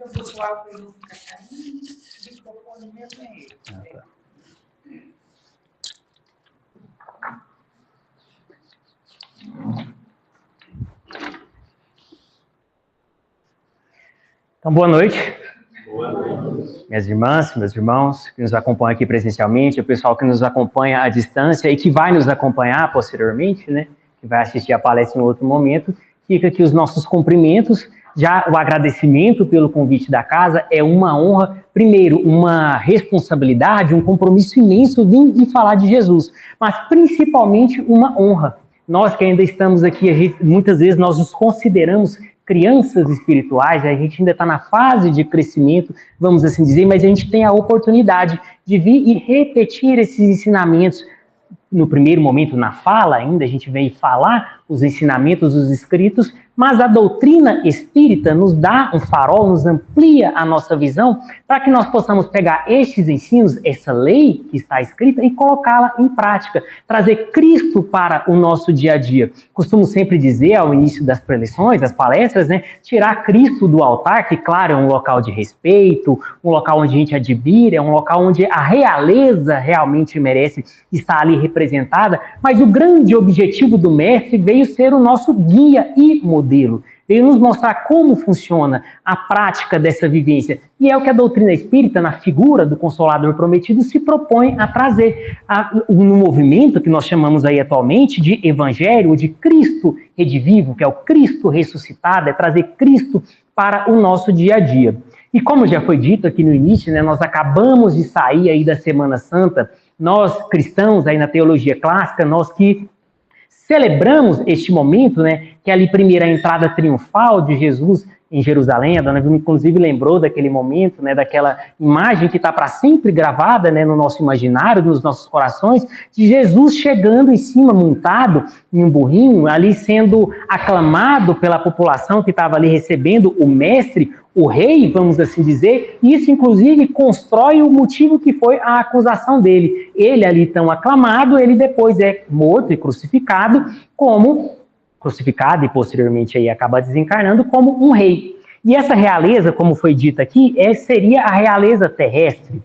o pessoal que não fica caindo, o microfone mesmo é ele. Então, boa noite. Boa noite. Minhas irmãs, meus irmãos que nos acompanham aqui presencialmente, o pessoal que nos acompanha à distância e que vai nos acompanhar posteriormente, né, que vai assistir a palestra em outro momento, fica aqui os nossos cumprimentos. Já o agradecimento pelo convite da casa é uma honra, primeiro, uma responsabilidade, um compromisso imenso de falar de Jesus, mas principalmente uma honra. Nós que ainda estamos aqui, muitas vezes nós nos consideramos crianças espirituais, a gente ainda está na fase de crescimento, vamos assim dizer, mas a gente tem a oportunidade de vir e repetir esses ensinamentos. No primeiro momento, na fala ainda, a gente vem falar os ensinamentos dos escritos, mas a doutrina espírita nos dá um farol, nos amplia a nossa visão, para que nós possamos pegar estes ensinos, essa lei que está escrita, e colocá-la em prática, trazer Cristo para o nosso dia a dia. Costumo sempre dizer, ao início das preleções, das palestras, né, tirar Cristo do altar, que, claro, é um local de respeito, um local onde a gente admira, é um local onde a realeza realmente merece estar ali representada, mas o grande objetivo do mestre veio ser o nosso guia e modelo, veio nos mostrar como funciona a prática dessa vivência, e é o que a doutrina espírita, na figura do Consolador Prometido, se propõe a trazer no movimento que nós chamamos aí atualmente de Evangelho, de Cristo redivivo, que é o Cristo ressuscitado, é trazer Cristo para o nosso dia a dia. E como já foi dito aqui no início, né, nós acabamos de sair aí da Semana Santa, nós cristãos aí na teologia clássica, nós que celebramos este momento, né, que é ali primeiro a entrada triunfal de Jesus em Jerusalém. A dona Vilma, inclusive, lembrou daquele momento, né, daquela imagem que está para sempre gravada, né, no nosso imaginário, nos nossos corações, de Jesus chegando em cima, montado em um burrinho, ali sendo aclamado pela população que estava ali recebendo o mestre, o rei, vamos assim dizer. Isso, inclusive, constrói o motivo que foi a acusação dele. Ele ali tão aclamado, ele depois é morto e crucificado e posteriormente aí acaba desencarnando como um rei. E essa realeza, como foi dito aqui, seria a realeza terrestre.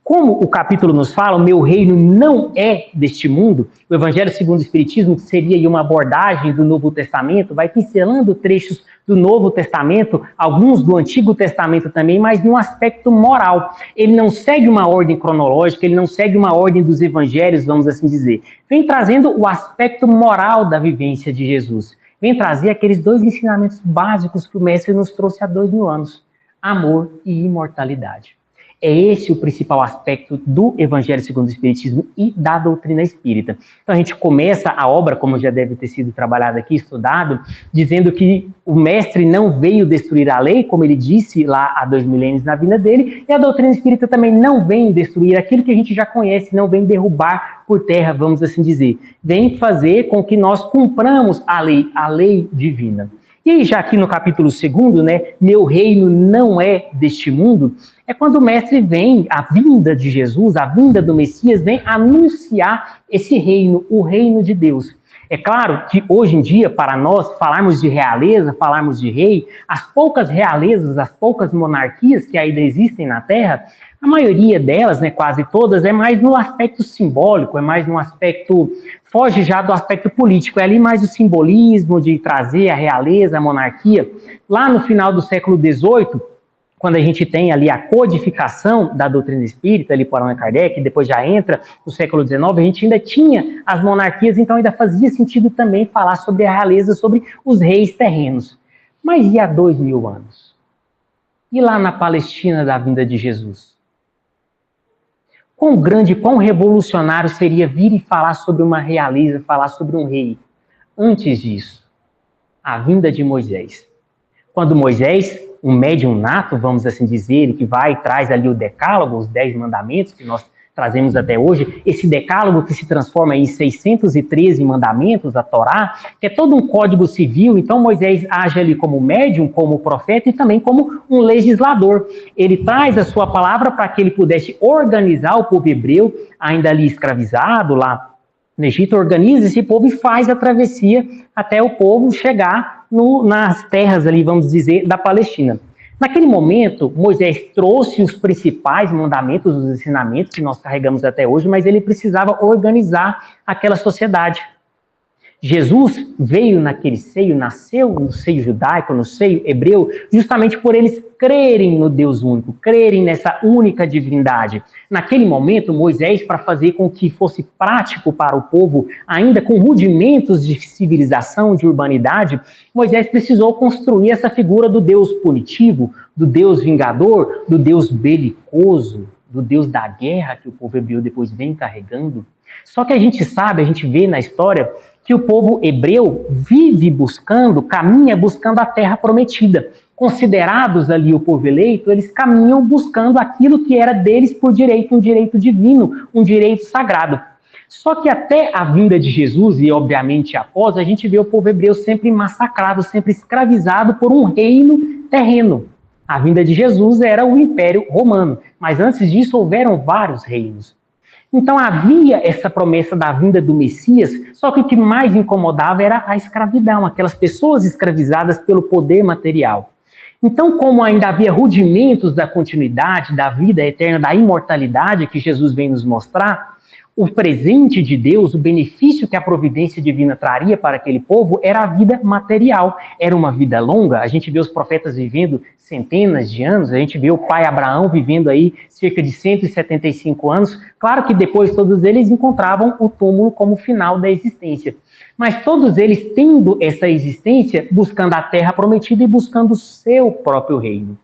Como o capítulo nos fala, o meu reino não é deste mundo, o Evangelho segundo o Espiritismo, que seria aí uma abordagem do Novo Testamento, vai pincelando trechos do Novo Testamento, alguns do Antigo Testamento também, mas num aspecto moral. Ele não segue uma ordem cronológica, ele não segue uma ordem dos evangelhos, vamos assim dizer. Vem trazendo o aspecto moral da vivência de Jesus. Vem trazer aqueles dois ensinamentos básicos que o Mestre nos trouxe há 2000 anos: amor e imortalidade. É esse o principal aspecto do Evangelho segundo o Espiritismo e da doutrina espírita. Então a gente começa a obra, como já deve ter sido trabalhado aqui, estudado, dizendo que o mestre não veio destruir a lei, como ele disse lá há 2 milênios na vinda dele, e a doutrina espírita também não vem destruir aquilo que a gente já conhece, não vem derrubar por terra, vamos assim dizer. Vem fazer com que nós cumpramos a lei divina. E aí, já aqui no capítulo 2, né, meu reino não é deste mundo, é quando o mestre vem, a vinda de Jesus, a vinda do Messias, vem anunciar esse reino, o reino de Deus. É claro que hoje em dia, para nós, falarmos de realeza, falarmos de rei, as poucas realezas, as poucas monarquias que ainda existem na Terra, a maioria delas, né, quase todas, é mais no aspecto simbólico, é mais no aspecto, foge já do aspecto político, é ali mais o simbolismo de trazer a realeza, a monarquia. Lá no final do século XVIII, quando a gente tem ali a codificação da doutrina espírita, ali por Allan Kardec, depois já entra no século XIX, a gente ainda tinha as monarquias, então ainda fazia sentido também falar sobre a realeza, sobre os reis terrenos. Mas e há 2000 anos? E lá na Palestina da vinda de Jesus? Quão grande, quão revolucionário seria vir e falar sobre uma realeza, falar sobre um rei? Antes disso, a vinda de Moisés. Quando Moisés, um médium nato, vamos assim dizer, que vai e traz ali o decálogo, os 10 mandamentos que nós trazemos até hoje, esse decálogo que se transforma em 613 mandamentos, a Torá, que é todo um código civil. Então Moisés age ali como médium, como profeta e também como um legislador. Ele traz a sua palavra para que ele pudesse organizar o povo hebreu, ainda ali escravizado lá no Egito, organiza esse povo e faz a travessia até o povo chegar nas terras ali, vamos dizer, da Palestina. Naquele momento, Moisés trouxe os principais mandamentos, os ensinamentos que nós carregamos até hoje, mas ele precisava organizar aquela sociedade. Jesus veio naquele seio, nasceu no seio judaico, no seio hebreu, justamente por eles crerem no Deus único, crerem nessa única divindade. Naquele momento, Moisés, para fazer com que fosse prático para o povo, ainda com rudimentos de civilização, de urbanidade, Moisés precisou construir essa figura do Deus punitivo, do Deus vingador, do Deus belicoso, do Deus da guerra que o povo hebreu depois vem carregando. Só que a gente sabe, a gente vê na história que o povo hebreu vive buscando, caminha buscando a terra prometida. Considerados ali o povo eleito, eles caminham buscando aquilo que era deles por direito, um direito divino, um direito sagrado. Só que até a vinda de Jesus, e obviamente após, a gente vê o povo hebreu sempre massacrado, sempre escravizado por um reino terreno. A vinda de Jesus era o Império Romano, mas antes disso houveram vários reinos. Então havia essa promessa da vinda do Messias, só que o que mais incomodava era a escravidão, aquelas pessoas escravizadas pelo poder material. Então, como ainda havia rudimentos da continuidade, da vida eterna, da imortalidade que Jesus vem nos mostrar, o presente de Deus, o benefício que a providência divina traria para aquele povo era a vida material. Era uma vida longa, a gente vê os profetas vivendo centenas de anos, a gente vê o pai Abraão vivendo aí cerca de 175 anos. Claro que depois todos eles encontravam o túmulo como final da existência. Mas todos eles tendo essa existência, buscando a terra prometida e buscando o seu próprio reino.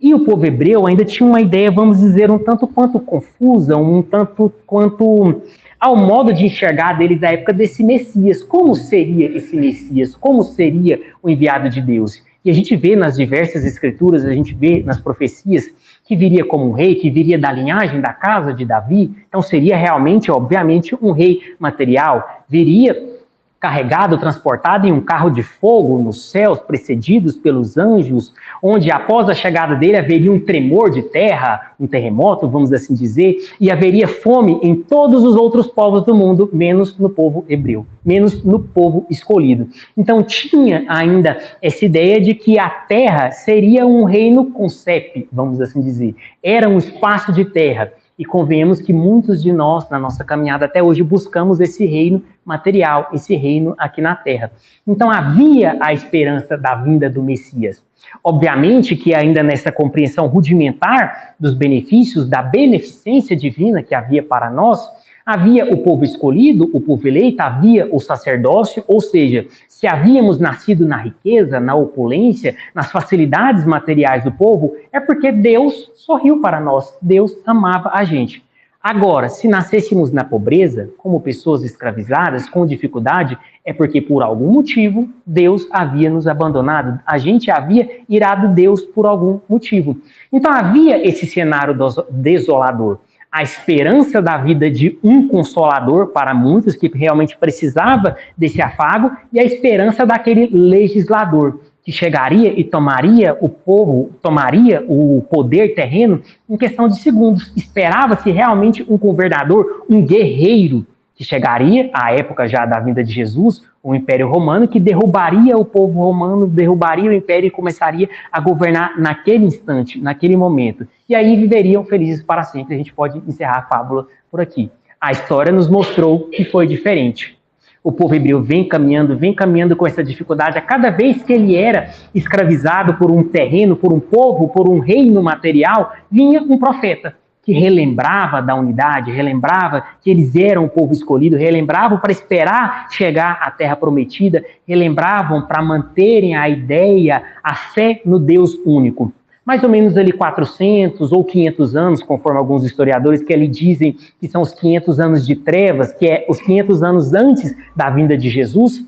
E o povo hebreu ainda tinha uma ideia, vamos dizer, um tanto quanto confusa, um tanto quanto ao modo de enxergar deles da época desse Messias. Como seria esse Messias? Como seria o enviado de Deus? E a gente vê nas diversas escrituras, a gente vê nas profecias, que viria como um rei, que viria da linhagem da casa de Davi. Então seria realmente, obviamente, um rei material. Viria carregado, transportado em um carro de fogo nos céus, precedidos pelos anjos, onde após a chegada dele haveria um tremor de terra, um terremoto, vamos assim dizer, e haveria fome em todos os outros povos do mundo, menos no povo hebreu, menos no povo escolhido. Então tinha ainda essa ideia de que a terra seria um reino concep, vamos assim dizer, era um espaço de terra. E convenhamos que muitos de nós, na nossa caminhada até hoje, buscamos esse reino material, esse reino aqui na Terra. Então havia a esperança da vinda do Messias. Obviamente que ainda nessa compreensão rudimentar dos benefícios, da beneficência divina que havia para nós, havia o povo escolhido, o povo eleito, havia o sacerdócio, ou seja, se havíamos nascido na riqueza, na opulência, nas facilidades materiais do povo, é porque Deus sorriu para nós, Deus amava a gente. Agora, se nascêssemos na pobreza, como pessoas escravizadas, com dificuldade, é porque por algum motivo Deus havia nos abandonado, a gente havia irado Deus por algum motivo. Então havia esse cenário desolador. A esperança da vida de um consolador para muitos que realmente precisava desse afago e a esperança daquele legislador que chegaria e tomaria o povo, tomaria o poder terreno em questão de segundos. Esperava-se realmente um governador, um guerreiro que chegaria, à época já da vinda de Jesus, o Império Romano, que derrubaria o povo romano, derrubaria o Império e começaria a governar naquele instante, naquele momento. E aí viveriam felizes para sempre. A gente pode encerrar a fábula por aqui. A história nos mostrou que foi diferente. O povo hebreu vem caminhando com essa dificuldade. A cada vez que ele era escravizado por um terreno, por um povo, por um reino material, vinha um profeta que relembrava da unidade, relembrava que eles eram o povo escolhido, relembravam para esperar chegar à terra prometida, relembravam para manterem a ideia, a fé no Deus único. Mais ou menos ali 400 ou 500 anos, conforme alguns historiadores que ali dizem que são os 500 anos de trevas, que é os 500 anos antes da vinda de Jesus,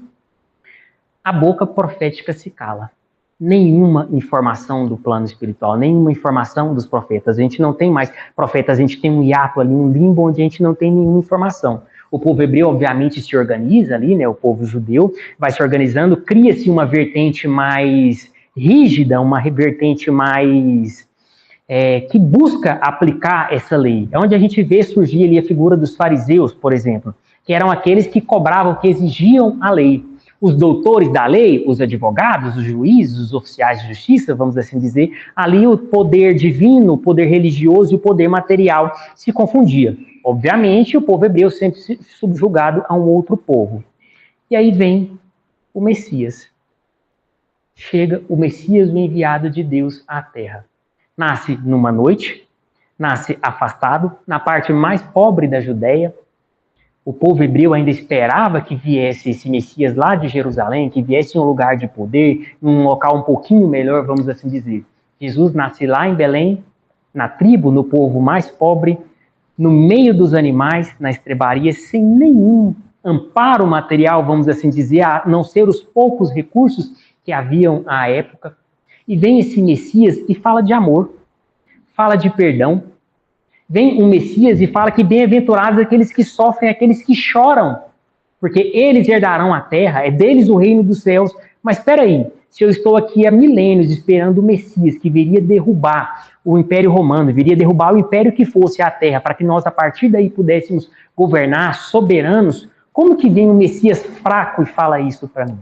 a boca profética se cala. Nenhuma informação do plano espiritual, nenhuma informação dos profetas. A gente não tem mais profetas, a gente tem um hiato ali, um limbo onde a gente não tem nenhuma informação. O povo hebreu, obviamente, se organiza ali, né? O povo judeu vai se organizando, cria-se uma vertente mais rígida, uma vertente mais que busca aplicar essa lei. É onde a gente vê surgir ali a figura dos fariseus, por exemplo, que eram aqueles que cobravam, que exigiam a lei. os doutores da lei, os advogados, os juízes, os oficiais de justiça, vamos assim dizer, ali o poder divino, o poder religioso e o poder material se confundia. Obviamente, o povo hebreu sempre subjugado a um outro povo. E aí vem o Messias. Chega o Messias, o enviado de Deus à Terra. Nasce numa noite, nasce afastado, na parte mais pobre da Judéia. O povo hebreu ainda esperava que viesse esse Messias lá de Jerusalém, que viesse em um lugar de poder, num local um pouquinho melhor, vamos assim dizer. Jesus nasce lá em Belém, na tribo, no povo mais pobre, no meio dos animais, na estrebaria, sem nenhum amparo material, vamos assim dizer, a não ser os poucos recursos que haviam à época. E vem esse Messias e fala de amor, fala de perdão. Vem um Messias e fala que bem-aventurados aqueles que sofrem, aqueles que choram, porque eles herdarão a terra, é deles o reino dos céus. Mas espera aí, se eu estou aqui há milênios esperando o Messias que viria derrubar o Império Romano, viria derrubar o império que fosse a terra, para que nós a partir daí pudéssemos governar soberanos, como que vem um Messias fraco e fala isso para mim?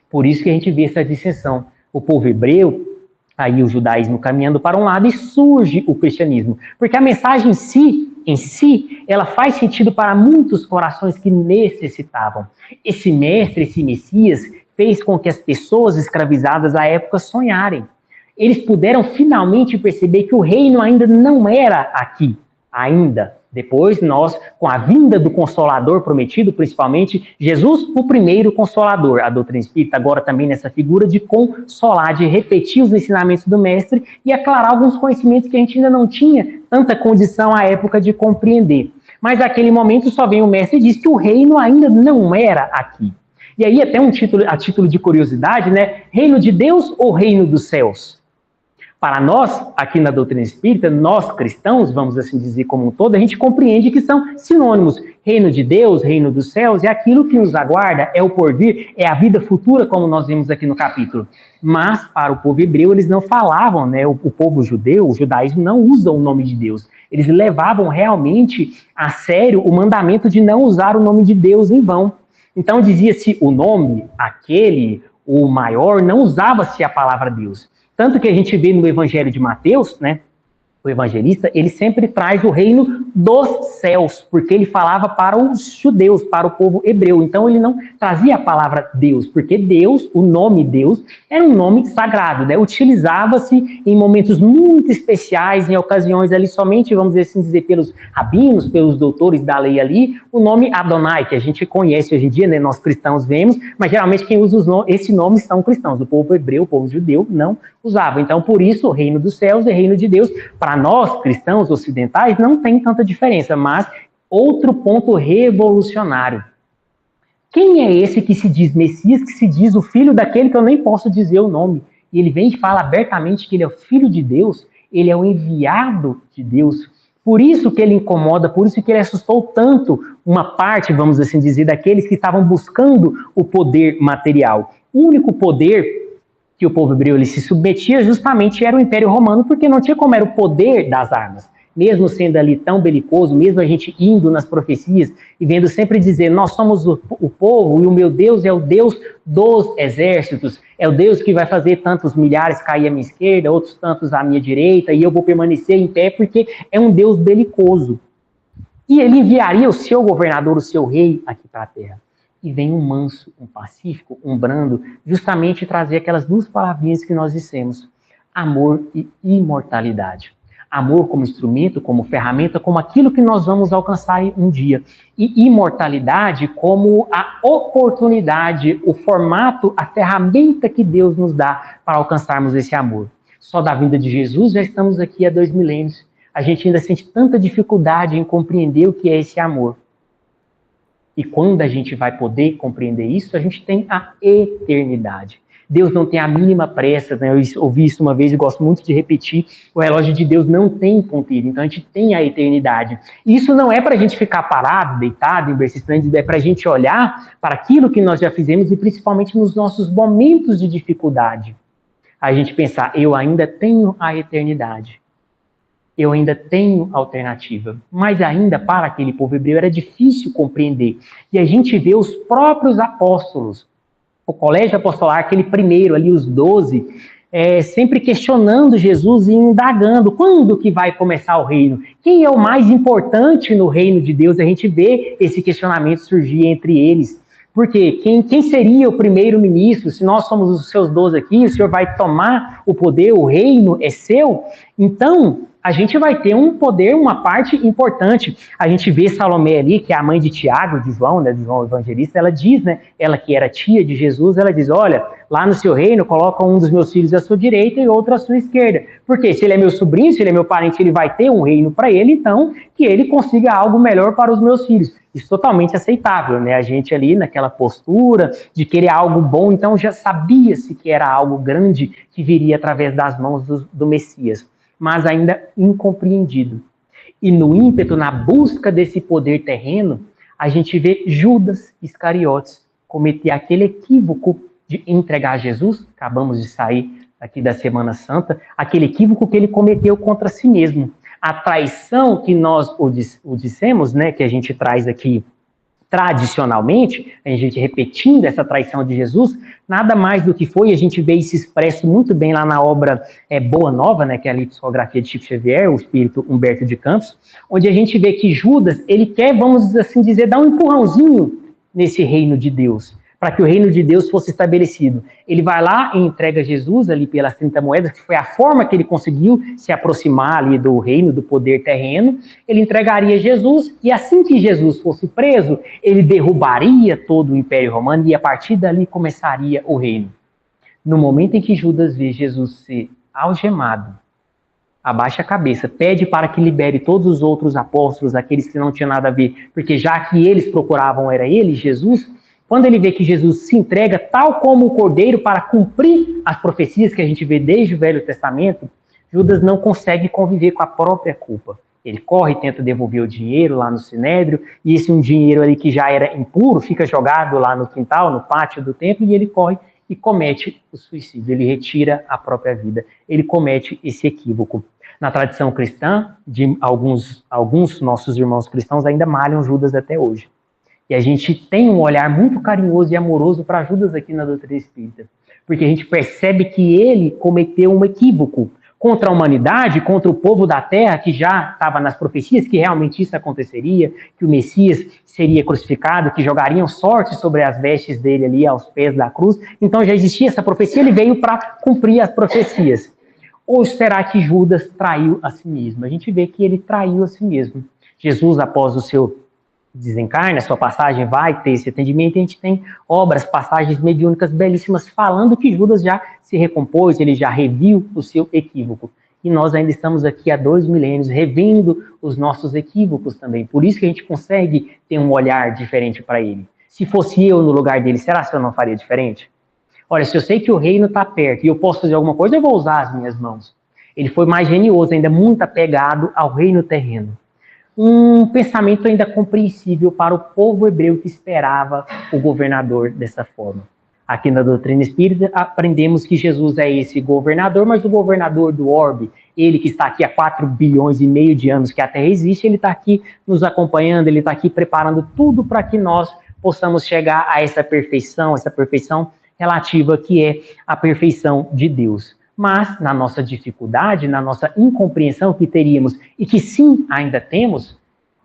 Por isso que a gente vê essa dissensão. O povo hebreu, aí o judaísmo caminhando para um lado e surge o cristianismo. Porque a mensagem em si, ela faz sentido para muitos corações que necessitavam. Esse mestre, esse Messias, fez com que as pessoas escravizadas à época sonharem. Eles puderam finalmente perceber que o reino ainda não era aqui, ainda. Depois nós, com a vinda do Consolador prometido, principalmente, Jesus, o primeiro Consolador, a doutrina espírita agora também nessa figura de consolar, de repetir os ensinamentos do Mestre e aclarar alguns conhecimentos que a gente ainda não tinha tanta condição à época de compreender. Mas naquele momento só vem o Mestre e diz que o reino ainda não era aqui. E aí até a título de curiosidade, né? Reino de Deus ou reino dos céus? Para nós, aqui na doutrina espírita, nós cristãos, vamos assim dizer como um todo, a gente compreende que são sinônimos. Reino de Deus, reino dos céus, é aquilo que nos aguarda, é o porvir, é a vida futura, como nós vimos aqui no capítulo. Mas, para o povo hebreu, eles não falavam, né? O povo judeu, o judaísmo, não usa o nome de Deus. Eles levavam realmente a sério o mandamento de não usar o nome de Deus em vão. Então, dizia-se o nome, aquele, o maior, não usava-se a palavra Deus. Tanto que a gente vê no Evangelho de Mateus, né? O evangelista, ele sempre traz o reino dos céus, porque ele falava para os judeus, para o povo hebreu. Então, ele não trazia a palavra Deus, porque Deus, o nome Deus, era um nome sagrado, né? Utilizava-se em momentos muito especiais, em ocasiões ali somente, vamos assim dizer, pelos rabinos, pelos doutores da lei ali, o nome Adonai, que a gente conhece hoje em dia, né? Nós cristãos vemos, mas geralmente quem usa esse nome são cristãos. O povo hebreu, o povo judeu, não usava. Então, por isso, o reino dos céus e o reino de Deus, para nós, cristãos ocidentais, não tem tanta diferença, mas outro ponto revolucionário. Quem é esse que se diz Messias, que se diz o filho daquele que eu nem posso dizer o nome? E ele vem e fala abertamente que ele é o filho de Deus, ele é o enviado de Deus. Por isso que ele incomoda, por isso que ele assustou tanto uma parte, vamos assim dizer, daqueles que estavam buscando o poder material. O único poder que o povo hebreu ele se submetia justamente era o Império Romano, porque não tinha como era o poder das armas. Mesmo sendo ali tão belicoso, mesmo a gente indo nas profecias e vendo sempre dizer, nós somos o povo e o meu Deus é o Deus dos exércitos, é o Deus que vai fazer tantos milhares cair à minha esquerda, outros tantos à minha direita, e eu vou permanecer em pé porque é um Deus belicoso. E ele enviaria o seu governador, o seu rei aqui para a terra. E vem um manso, um pacífico, um brando, justamente trazer aquelas duas palavrinhas que nós dissemos, amor e imortalidade. Amor como instrumento, como ferramenta, como aquilo que nós vamos alcançar um dia. E imortalidade como a oportunidade, o formato, a ferramenta que Deus nos dá para alcançarmos esse amor. Só da vinda de Jesus já estamos aqui há 2 milênios. A gente ainda sente tanta dificuldade em compreender o que é esse amor. E quando a gente vai poder compreender isso, a gente tem a eternidade. Deus não tem a mínima pressa, né? Eu ouvi isso uma vez e gosto muito de repetir, o relógio de Deus não tem ponteiro, então a gente tem a eternidade. Isso não é para a gente ficar parado, deitado, em berço esplêndido, é para a gente olhar para aquilo que nós já fizemos e principalmente nos nossos momentos de dificuldade. A gente pensar, eu ainda tenho a eternidade. Eu ainda tenho alternativa. Mas ainda para aquele povo hebreu era difícil compreender. E a gente vê os próprios apóstolos o colégio apostolar, aquele primeiro ali, os 12, sempre questionando Jesus e indagando quando que vai começar o reino, quem é o mais importante no reino de Deus. A gente vê esse questionamento surgir entre eles. Porque quem seria o primeiro-ministro? Se nós somos os seus 12 aqui, o senhor vai tomar o poder, o reino é seu? Então, a gente vai ter um poder, uma parte importante. A gente vê Salomé ali, que é a mãe de Tiago, de João, né, de João Evangelista, ela diz, né, ela que era tia de Jesus, ela diz, olha, lá no seu reino, coloca um dos meus filhos à sua direita e outro à sua esquerda. Porque se ele é meu sobrinho, se ele é meu parente, ele vai ter um reino para ele, então que ele consiga algo melhor para os meus filhos. Isso totalmente aceitável, né? A gente ali naquela postura de querer algo bom, então já sabia-se que era algo grande que viria através das mãos do Messias, mas ainda incompreendido. E no ímpeto, na busca desse poder terreno, a gente vê Judas Iscariotes cometer aquele equívoco de entregar Jesus, acabamos de sair aqui da Semana Santa, aquele equívoco que ele cometeu contra si mesmo. A traição que nós o dissemos, né, que a gente traz aqui tradicionalmente, a gente repetindo essa traição de Jesus, nada mais do que foi, a gente vê isso expresso muito bem lá na obra Boa Nova, né, que é a psicografia de Chico Xavier, o espírito Humberto de Campos, onde a gente vê que Judas, ele quer, vamos assim dizer, dar um empurrãozinho nesse reino de Deus, para que o reino de Deus fosse estabelecido. Ele vai lá e entrega Jesus ali pelas 30 moedas, que foi a forma que ele conseguiu se aproximar ali do reino, do poder terreno. Ele entregaria Jesus, e assim que Jesus fosse preso, ele derrubaria todo o Império Romano, e a partir dali começaria o reino. No momento em que Judas vê Jesus ser algemado, abaixa a cabeça, pede para que libere todos os outros apóstolos, aqueles que não tinham nada a ver, porque já que eles procuravam era ele, Jesus. Quando ele vê que Jesus se entrega tal como o cordeiro para cumprir as profecias que a gente vê desde o Velho Testamento, Judas não consegue conviver com a própria culpa. Ele corre e tenta devolver o dinheiro lá no Sinédrio, e esse um dinheiro ali que já era impuro fica jogado lá no quintal, no pátio do templo, e ele corre e comete o suicídio. Ele retira a própria vida. Ele comete esse equívoco. Na tradição cristã, de alguns nossos irmãos cristãos ainda malham Judas até hoje. E a gente tem um olhar muito carinhoso e amoroso para Judas aqui na doutrina espírita, porque a gente percebe que ele cometeu um equívoco contra a humanidade, contra o povo da terra, que já estava nas profecias que realmente isso aconteceria, que o Messias seria crucificado, que jogariam sorte sobre as vestes dele ali aos pés da cruz. Então já existia essa profecia, ele veio para cumprir as profecias. Ou será que Judas traiu a si mesmo? A gente vê que ele traiu a si mesmo. Jesus, após o seu desencarne, a sua passagem vai ter esse atendimento, e a gente tem obras, passagens mediúnicas belíssimas falando que Judas já se recompôs, ele já reviu o seu equívoco. E nós ainda estamos aqui há 2 milênios revendo os nossos equívocos também. Por isso que a gente consegue ter um olhar diferente para ele. Se fosse eu no lugar dele, será que eu não faria diferente? Olha, se eu sei que o reino está perto e eu posso fazer alguma coisa, eu vou usar as minhas mãos. Ele foi mais genioso, ainda muito apegado ao reino terreno. Um pensamento ainda compreensível para o povo hebreu que esperava o governador dessa forma. Aqui na doutrina espírita aprendemos que Jesus é esse governador, mas o governador do orbe, ele que está aqui há 4 bilhões e meio de anos que a Terra existe, ele está aqui nos acompanhando, ele está aqui preparando tudo para que nós possamos chegar a essa perfeição relativa que é a perfeição de Deus. Mas, na nossa dificuldade, na nossa incompreensão que teríamos, e que sim, ainda temos,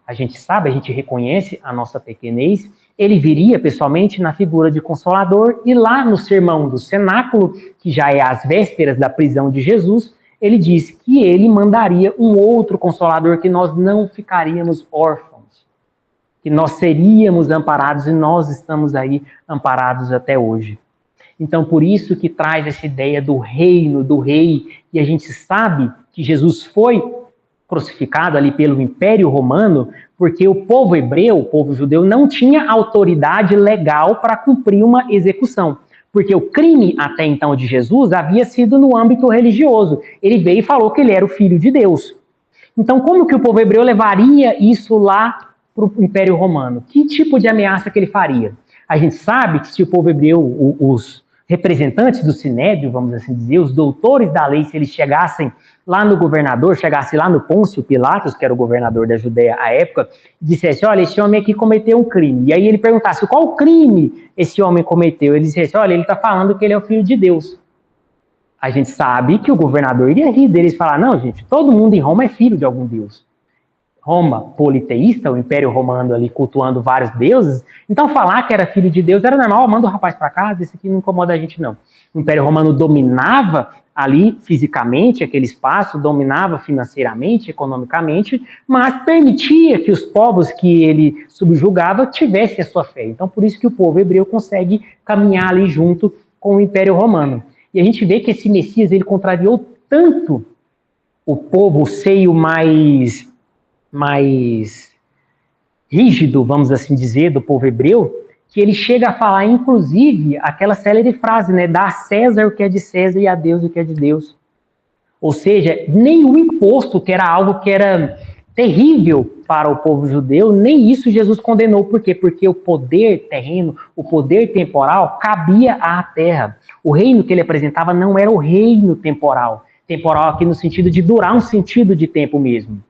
a gente sabe, a gente reconhece a nossa pequenez, ele viria pessoalmente na figura de Consolador, e lá no sermão do cenáculo, que já é às vésperas da prisão de Jesus, ele diz que ele mandaria um outro Consolador, que nós não ficaríamos órfãos, que nós seríamos amparados, e nós estamos aí amparados até hoje. Então, por isso que traz essa ideia do reino, do rei, e a gente sabe que Jesus foi crucificado ali pelo Império Romano, porque o povo hebreu, o povo judeu, não tinha autoridade legal para cumprir uma execução. Porque o crime até então de Jesus havia sido no âmbito religioso. Ele veio e falou que ele era o Filho de Deus. Então, como que o povo hebreu levaria isso lá para o Império Romano? Que tipo de ameaça que ele faria? A gente sabe que se o povo hebreu, os representantes do Sinédrio, vamos assim dizer, os doutores da lei, se eles chegassem lá no governador, chegasse lá no Pôncio Pilatos, que era o governador da Judéia à época, e dissesse, olha, esse homem aqui cometeu um crime. E aí ele perguntasse, qual crime esse homem cometeu? Ele dissesse, olha, ele está falando que ele é o Filho de Deus. A gente sabe que o governador iria rir deles e falar, não, gente, todo mundo em Roma é filho de algum deus. Roma, politeísta, o Império Romano ali cultuando vários deuses, então falar que era filho de Deus era normal, manda o rapaz para casa, esse aqui não incomoda a gente não. O Império Romano dominava ali fisicamente aquele espaço, dominava financeiramente, economicamente, mas permitia que os povos que ele subjugava tivessem a sua fé. Então por isso que o povo hebreu consegue caminhar ali junto com o Império Romano. E a gente vê que esse Messias, ele contrariou tanto o povo, o seio mais rígido, vamos assim dizer, do povo hebreu, que ele chega a falar, inclusive, aquela célebre frase, né, dá a César o que é de César e a Deus o que é de Deus. Ou seja, nem o imposto, que era algo que era terrível para o povo judeu, nem isso Jesus condenou. Por quê? Porque o poder terreno, o poder temporal, cabia à terra. O reino que ele apresentava não era o reino temporal. Temporal aqui no sentido de durar um sentido de tempo mesmo.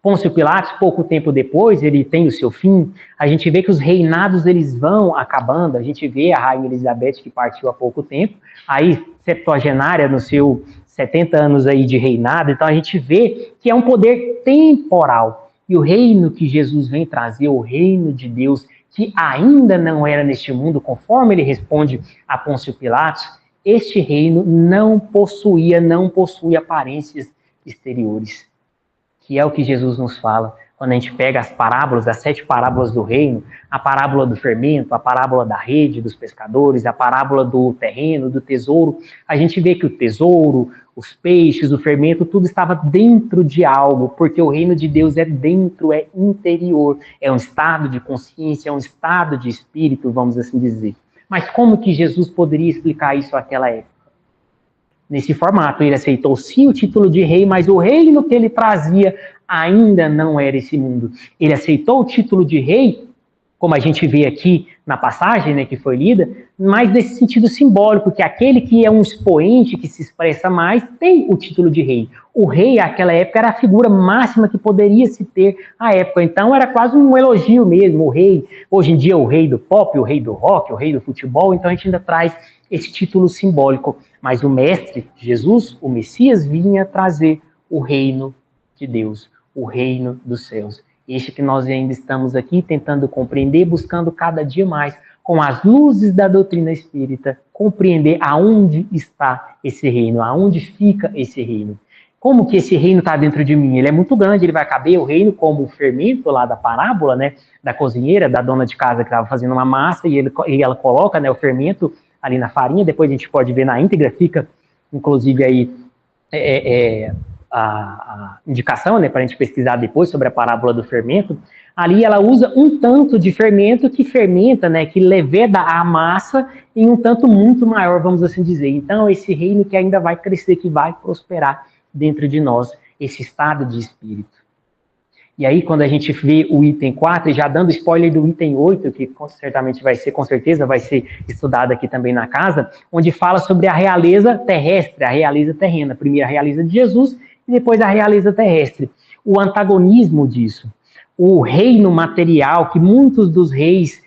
Pôncio Pilatos, pouco tempo depois, ele tem o seu fim. A gente vê que os reinados eles vão acabando. A gente vê a rainha Elizabeth, que partiu há pouco tempo, aí septuagenária nos seus 70 anos aí de reinado. Então a gente vê que é um poder temporal. E o reino que Jesus vem trazer, o reino de Deus, que ainda não era neste mundo, conforme ele responde a Pôncio Pilatos, este reino não possui aparências exteriores. Que é o que Jesus nos fala, quando a gente pega as parábolas, as 7 parábolas do reino, a parábola do fermento, a parábola da rede dos pescadores, a parábola do terreno, do tesouro, a gente vê que o tesouro, os peixes, o fermento, tudo estava dentro de algo, porque o reino de Deus é dentro, é interior, é um estado de consciência, é um estado de espírito, vamos assim dizer. Mas como que Jesus poderia explicar isso naquela época? Nesse formato, ele aceitou sim o título de rei, mas o reino que ele trazia ainda não era esse mundo. Ele aceitou o título de rei, como a gente vê aqui na passagem, né, que foi lida, mas nesse sentido simbólico, que aquele que é um expoente, que se expressa mais, tem o título de rei. O rei, naquela época, era a figura máxima que poderia se ter à época. Então, era quase um elogio mesmo, o rei. Hoje em dia, o rei do pop, o rei do rock, o rei do futebol, então a gente ainda traz esse título simbólico. Mas o mestre, Jesus, o Messias, vinha trazer o reino de Deus, o reino dos céus. Este que nós ainda estamos aqui tentando compreender, buscando cada dia mais, com as luzes da doutrina espírita, compreender aonde está esse reino, aonde fica esse reino. Como que esse reino está dentro de mim? Ele é muito grande, ele vai caber o reino como o fermento lá da parábola, né, da cozinheira, da dona de casa que estava fazendo uma massa e ela coloca, né, o fermento ali na farinha, depois a gente pode ver na íntegra, fica inclusive aí a indicação, né, para a gente pesquisar depois sobre a parábola do fermento. Ali ela usa um tanto de fermento que fermenta, né, que leveda a massa em um tanto muito maior, vamos assim dizer. Então esse reino que ainda vai crescer, que vai prosperar dentro de nós, esse estado de espírito. E aí, quando a gente vê o item 4, e já dando spoiler do item 8, que certamente vai ser, com certeza, vai ser estudado aqui também na casa, onde fala sobre a realeza terrestre, a realeza terrena. Primeiro a realeza de Jesus e depois a realeza terrestre. O antagonismo disso. O reino material, que muitos dos reis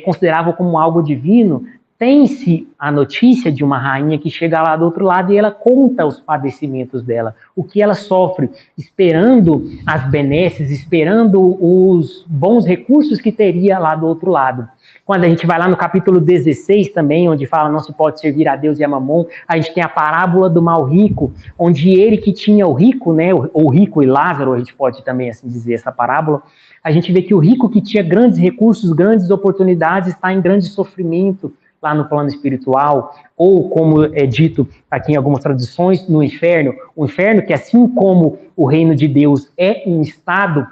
consideravam como algo divino, tem-se a notícia de uma rainha que chega lá do outro lado e ela conta os padecimentos dela, o que ela sofre, esperando as benesses, esperando os bons recursos que teria lá do outro lado. Quando a gente vai lá no capítulo 16 também, onde fala não se pode servir a Deus e a Mamon, a gente tem a parábola do mal rico, onde ele que tinha o rico, né, o rico e Lázaro, a gente pode também assim dizer essa parábola, a gente vê que o rico que tinha grandes recursos, grandes oportunidades, está em grande sofrimento, lá no plano espiritual, ou como é dito aqui em algumas traduções, no inferno. O inferno, que assim como o reino de Deus é um estado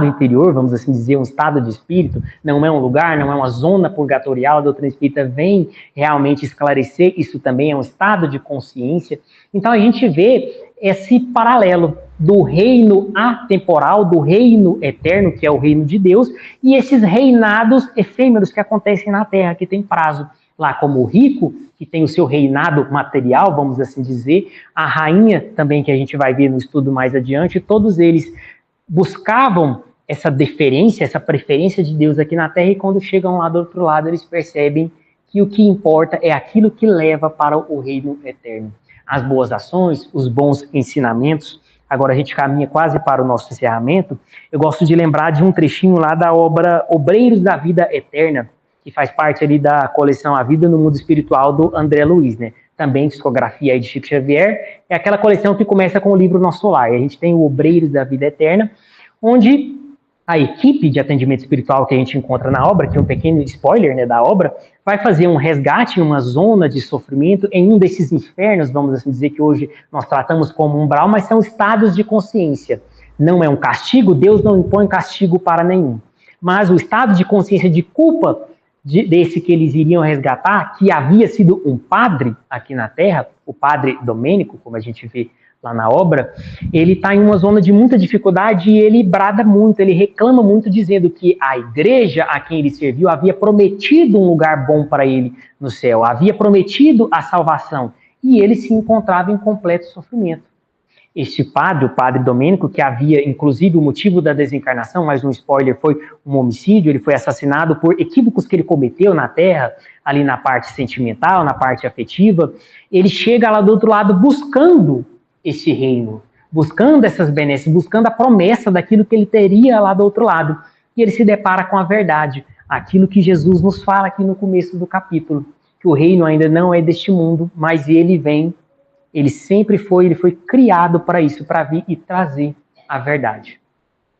interior, vamos assim dizer, um estado de espírito, não é um lugar, não é uma zona purgatorial, a doutrina espírita vem realmente esclarecer, isso também é um estado de consciência. Então a gente vê esse paralelo do reino atemporal, do reino eterno, que é o reino de Deus, e esses reinados efêmeros que acontecem na Terra, que tem prazo. lá como o rico, que tem o seu reinado material, vamos assim dizer, a rainha também, que a gente vai ver no estudo mais adiante, todos eles buscavam essa deferência, essa preferência de Deus aqui na Terra, e quando chegam lá do outro lado, eles percebem que o que importa é aquilo que leva para o reino eterno. As boas ações, os bons ensinamentos. Agora a gente caminha quase para o nosso encerramento. Eu gosto de lembrar de um trechinho lá da obra Obreiros da Vida Eterna, que faz parte ali da coleção A Vida no Mundo Espiritual do André Luiz, né? Também discografia aí de Chico Xavier. É aquela coleção que começa com o livro Nosso Lar. A gente tem o Obreiros da Vida Eterna, onde a equipe de atendimento espiritual que a gente encontra na obra, que é um pequeno spoiler, né, da obra, vai fazer um resgate em uma zona de sofrimento, em um desses infernos, vamos assim dizer, que hoje nós tratamos como umbral, mas são estados de consciência. Não é um castigo, Deus não impõe castigo para nenhum. Mas o estado de consciência de culpa desse que eles iriam resgatar, que havia sido um padre aqui na Terra, o padre Domênico, como a gente vê lá na obra, ele está em uma zona de muita dificuldade e ele brada muito, ele reclama muito, dizendo que a igreja a quem ele serviu havia prometido um lugar bom para ele no céu, havia prometido a salvação, e ele se encontrava em completo sofrimento. Este padre, o padre Domênico, que havia, inclusive, o motivo da desencarnação, mas um spoiler, foi um homicídio, ele foi assassinado por equívocos que ele cometeu na Terra, ali na parte sentimental, na parte afetiva. Ele chega lá do outro lado buscando esse reino, buscando essas benesses, buscando a promessa daquilo que ele teria lá do outro lado. E ele se depara com a verdade, aquilo que Jesus nos fala aqui no começo do capítulo, que o reino ainda não é deste mundo, mas ele vem. Ele sempre foi, ele foi criado para isso, para vir e trazer a verdade.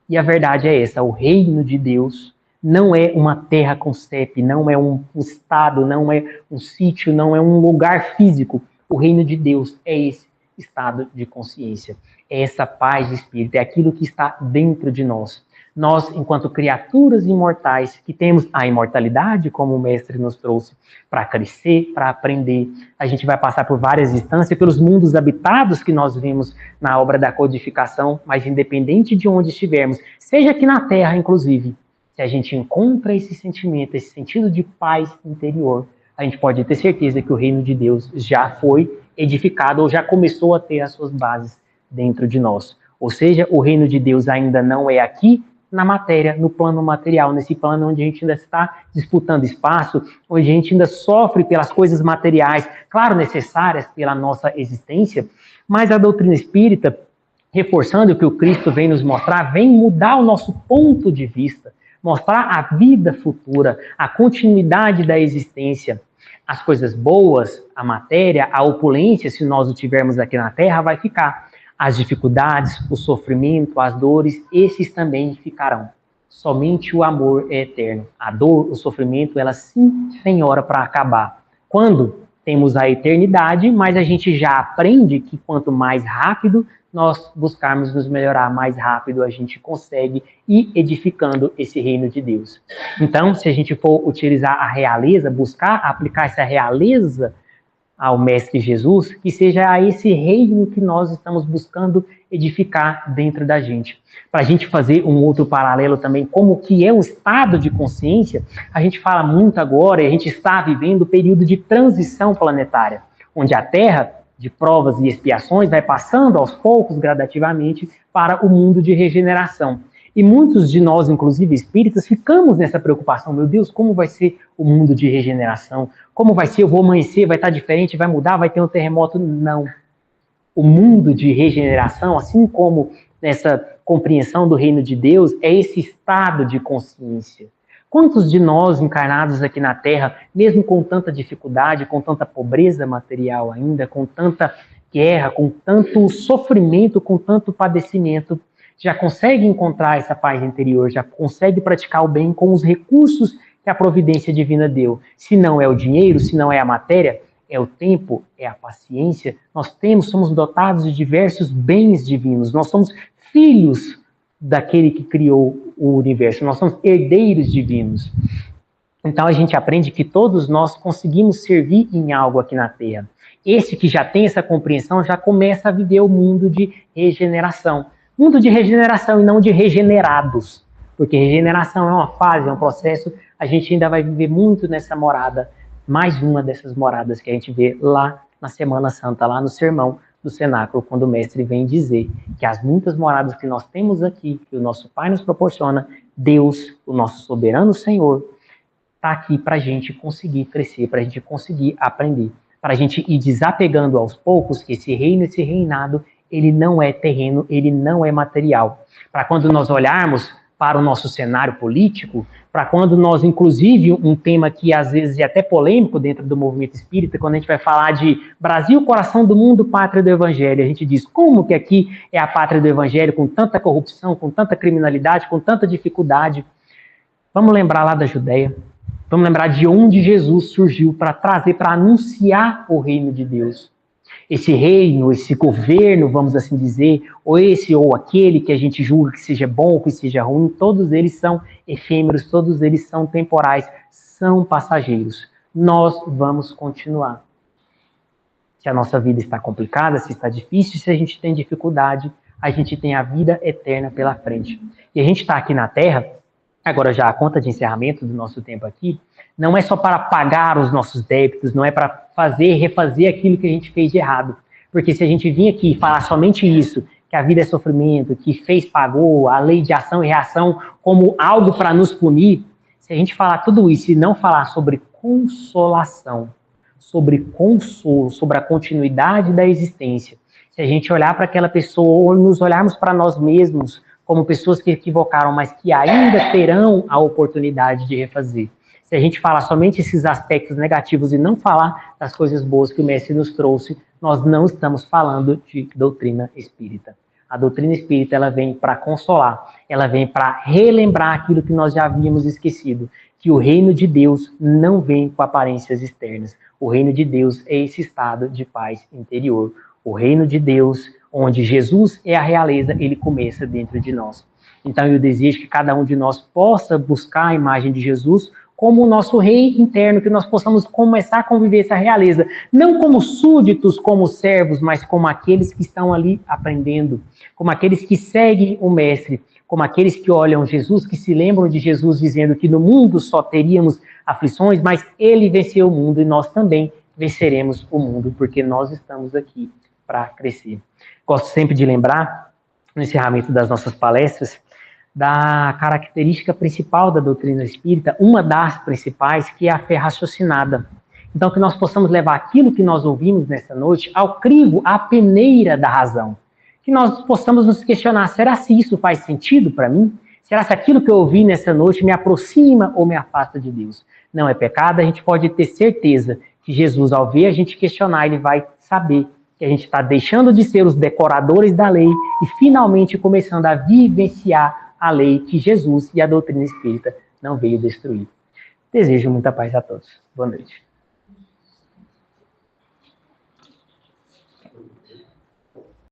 E a verdade é essa, o reino de Deus não é uma terra com CEP, não é um estado, não é um sítio, não é um lugar físico. O reino de Deus é esse estado de consciência, é essa paz de espírito, é aquilo que está dentro de nós. Nós, enquanto criaturas imortais, que temos a imortalidade, como o mestre nos trouxe, para crescer, para aprender, a gente vai passar por várias instâncias, pelos mundos habitados que nós vemos na obra da codificação, mas independente de onde estivermos, seja aqui na Terra, inclusive, se a gente encontra esse sentimento, esse sentido de paz interior, a gente pode ter certeza que o reino de Deus já foi edificado ou já começou a ter as suas bases dentro de nós. Ou seja, o reino de Deus ainda não é aqui na matéria, no plano material, nesse plano onde a gente ainda está disputando espaço, onde a gente ainda sofre pelas coisas materiais, claro, necessárias pela nossa existência, mas a doutrina espírita, reforçando o que o Cristo vem nos mostrar, vem mudar o nosso ponto de vista, mostrar a vida futura, a continuidade da existência. As coisas boas, a matéria, a opulência, se nós o tivermos aqui na Terra, vai ficar. As dificuldades, o sofrimento, as dores, esses também ficarão. Somente o amor é eterno. A dor, o sofrimento, ela sim tem hora para acabar. Quando temos a eternidade, mas a gente já aprende que quanto mais rápido nós buscarmos nos melhorar, mais rápido a gente consegue ir edificando esse reino de Deus. Então, se a gente for utilizar a realeza, buscar aplicar essa realeza ao Mestre Jesus, que seja a esse reino que nós estamos buscando edificar dentro da gente. Para a gente fazer um outro paralelo também, como que é um estado de consciência, a gente fala muito agora, e a gente está vivendo o período de transição planetária, onde a Terra, de provas e expiações, vai passando aos poucos, gradativamente, para o mundo de regeneração. E muitos de nós, inclusive espíritas, ficamos nessa preocupação. Meu Deus, como vai ser o mundo de regeneração? Como vai ser? Eu vou amanhecer, vai estar diferente, vai mudar, vai ter um terremoto? Não. O mundo de regeneração, assim como nessa compreensão do reino de Deus, é esse estado de consciência. Quantos de nós encarnados aqui na Terra, mesmo com tanta dificuldade, com tanta pobreza material ainda, com tanta guerra, com tanto sofrimento, com tanto padecimento, já consegue encontrar essa paz interior, já consegue praticar o bem com os recursos que a providência divina deu? Se não é o dinheiro, se não é a matéria, é o tempo, é a paciência. Nós somos dotados de diversos bens divinos, nós somos filhos daquele que criou o universo, nós somos herdeiros divinos. Então a gente aprende que todos nós conseguimos servir em algo aqui na Terra. Esse que já tem essa compreensão já começa a viver o mundo de regeneração. Mundo de regeneração e não de regenerados, porque regeneração é uma fase, é um processo, a gente ainda vai viver muito nessa morada mais uma dessas moradas que a gente vê lá na Semana Santa, lá no sermão do cenáculo, quando o mestre vem dizer que as muitas moradas que nós temos aqui, que o nosso Pai nos proporciona, Deus, o nosso soberano Senhor, está aqui para a gente conseguir crescer, para a gente conseguir aprender, para a gente ir desapegando aos poucos que esse reino, esse reinado, ele não é terreno, ele não é material. Para quando nós olharmos para o nosso cenário político, para quando nós, inclusive, um tema que às vezes é até polêmico dentro do movimento espírita, quando a gente vai falar de Brasil, coração do mundo, pátria do evangelho, a gente diz, como que aqui é a pátria do evangelho, com tanta corrupção, com tanta criminalidade, com tanta dificuldade? Vamos lembrar lá da Judéia, vamos lembrar de onde Jesus surgiu para trazer, para anunciar o reino de Deus. Esse reino, esse governo, vamos assim dizer, ou esse ou aquele que a gente julga que seja bom ou que seja ruim, todos eles são efêmeros, todos eles são temporais, são passageiros. Nós vamos continuar. Se a nossa vida está complicada, se está difícil, se a gente tem dificuldade, a gente tem a vida eterna pela frente. E a gente está aqui na Terra, agora já a conta de encerramento do nosso tempo aqui, não é só para pagar os nossos débitos, não é para refazer aquilo que a gente fez de errado. Porque se a gente vir aqui e falar somente isso, que a vida é sofrimento, que fez, pagou, a lei de ação e reação como algo para nos punir, se a gente falar tudo isso e não falar sobre consolação, sobre consolo, sobre a continuidade da existência, se a gente olhar para aquela pessoa ou nos olharmos para nós mesmos como pessoas que equivocaram, mas que ainda terão a oportunidade de refazer. Se a gente falar somente esses aspectos negativos e não falar das coisas boas que o mestre nos trouxe, nós não estamos falando de doutrina espírita. A doutrina espírita, ela vem para consolar, ela vem para relembrar aquilo que nós já havíamos esquecido, que o reino de Deus não vem com aparências externas. O reino de Deus é esse estado de paz interior. O reino de Deus, onde Jesus é a realeza, ele começa dentro de nós. Então eu desejo que cada um de nós possa buscar a imagem de Jesus como o nosso rei interno, que nós possamos começar a conviver essa realeza, não como súditos, como servos, mas como aqueles que estão ali aprendendo, como aqueles que seguem o mestre, como aqueles que olham Jesus, que se lembram de Jesus dizendo que no mundo só teríamos aflições, mas ele venceu o mundo e nós também venceremos o mundo, porque nós estamos aqui para crescer. Gosto sempre de lembrar, no encerramento das nossas palestras, da característica principal da doutrina espírita, uma das principais, que é a fé raciocinada. Então, que nós possamos levar aquilo que nós ouvimos nessa noite ao crivo, à peneira da razão. Que nós possamos nos questionar, será se isso faz sentido para mim? Será se aquilo que eu ouvi nessa noite me aproxima ou me afasta de Deus? Não é pecado, a gente pode ter certeza que Jesus, ao ver a gente questionar, ele vai saber que a gente está deixando de ser os decoradores da lei e finalmente começando a vivenciar a lei que Jesus e a doutrina espírita não veio destruir. Desejo muita paz a todos. Boa noite.